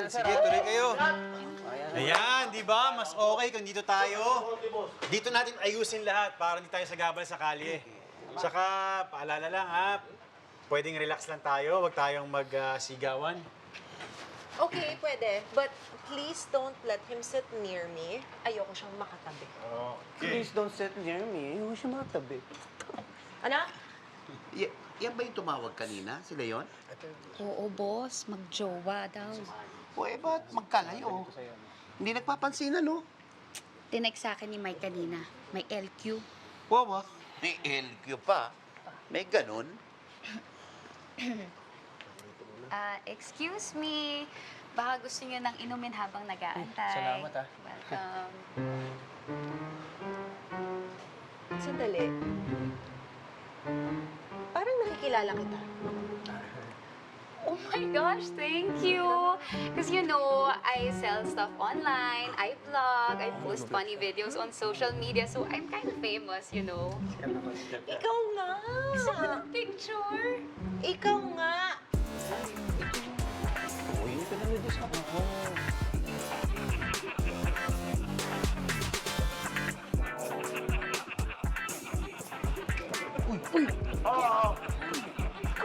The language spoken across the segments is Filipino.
Sige, tuloy kayo. Ayan, di ba? Mas okay kung dito tayo. Dito natin ayusin lahat para hindi tayo sagabal sa kalye. Tsaka, paalala lang ha, pwedeng relax lang tayo, huwag tayong magsigawan. Okay, pwede. But please don't let him sit near me. Ayoko siyang makatabi. Please don't sit near me. Huwag siya matabi. Anak? Yan ba yung tumawag kanina? Sila yon? Oo, boss. Magjowa daw. O ba't magkalayo? Hindi nagpapansin, ano? Tinext sa akin ni Mike kanina. May LQ. Wow, may LQ pa. May ganun. Excuse me. Baka gusto niyo nang inumin habang nag-aantay. Salamat, ah. Welcome. Sandali. Parang nakikilala kita. Oh my gosh, thank you. Because you know, I sell stuff online, I vlog, I post funny videos on social media, so I'm kind of famous, you know. Ikaw nga! Gusto mo ng picture? Ikaw nga! Uy, hindi ka nalidis ako.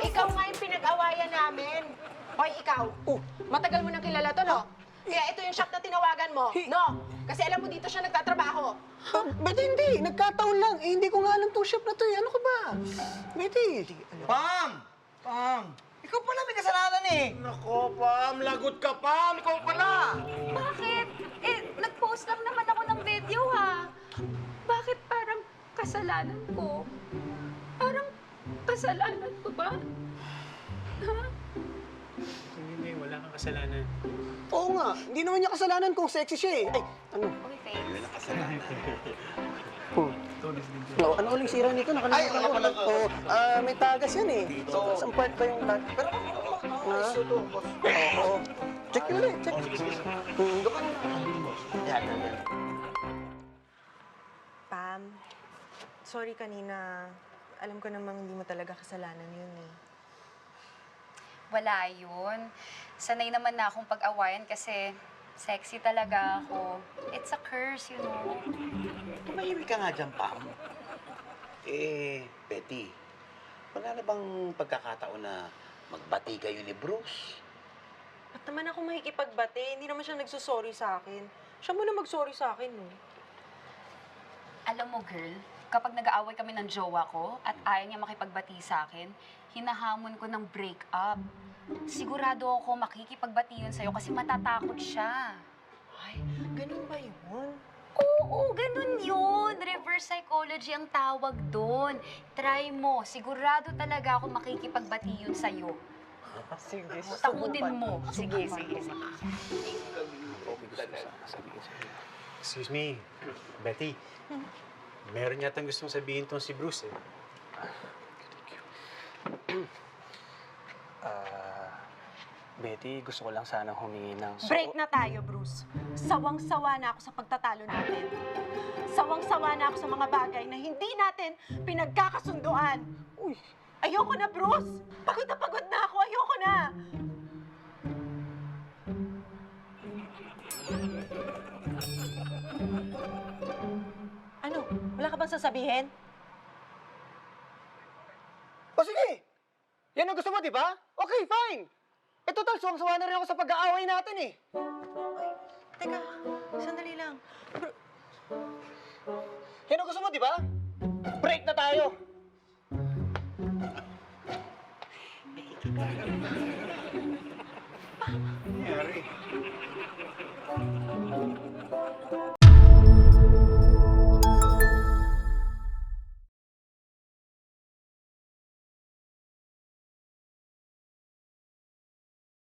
Ikaw nga yung pinag-awayan namin. Hoy, ikaw. Matagal mo nang kilala to, no? Kaya ito yung shop na tinawagan mo, no? Kasi alam mo dito siya nagtatrabaho. Ba't hindi? Nagkataon lang. Eh, hindi ko nga alam tong shop na to eh. Ano ka ba? Betty. Pam! Pam! Ikaw pala may kasalanan eh. Nako, Pam. Lagot ka, Pam. Ikaw pala. Bakit? Eh, nag-post lang naman ako ng video, ha? Bakit parang kasalanan ko? Parang kasalanan ko ba? Ha? Hindi, wala kang kasalanan. Oo nga. Hindi naman niya kasalanan kung sexy siya eh. Ay, ano? Okay, thanks. No, ano uling sira nito? Nakalimutan ko. pala. Oo, may tagas yan eh. Saan part ba yung tagas? Pero ayos ito, boss. Oo. Check yun ulit. Check. Pam, sorry kanina. Alam ko namang hindi mo talaga kasalanan yun eh. Wala yun. Sanay naman na akong pag-awayan kasi sexy talaga ako. It's a curse, you know. Tumahimik ka nga dyan, Pam. Betty, wala na bang pagkakataon na magbati kayo ni Bruce? Ba't naman ako makikipagbate? Hindi naman siya nagsusorry sa akin. Siya muna mag-sorry sa akin, no? Alam mo, girl, kapag nag-aaway kami ng jowa ko at ayaw niya makipagbati sa akin, hinahamon ko ng break-up. Sigurado ako makikipagbati yun sa'yo kasi matatakot siya. Ay, ganun ba yun? Oo, ganun yun. Reverse psychology ang tawag doon. Try mo. Sigurado talaga ako makikipagbati yun sa'yo. Sige, Takutin mo. Sige, sige, sige. Excuse me, Betty. Meron yatang gustong sabihin tong si Bruce eh. Betty, gusto ko lang sanang humingi ng... Break na tayo, Bruce. Sawang-sawa na ako sa pagtatalo natin. Sawang-sawa na ako sa mga bagay na hindi natin pinagkakasunduan. Uy, ayoko na, Bruce! Pagod na ako. Ayoko na! Ano? Wala ka bang sasabihin? O sige! Yan ang gusto mo, di ba? Okay, fine! Eh, total, suwang-sawa na rin ako sa pag-aaway natin eh. Teka, sandali lang. Yan ang gusto mo, di ba? Break na tayo! Nangyari.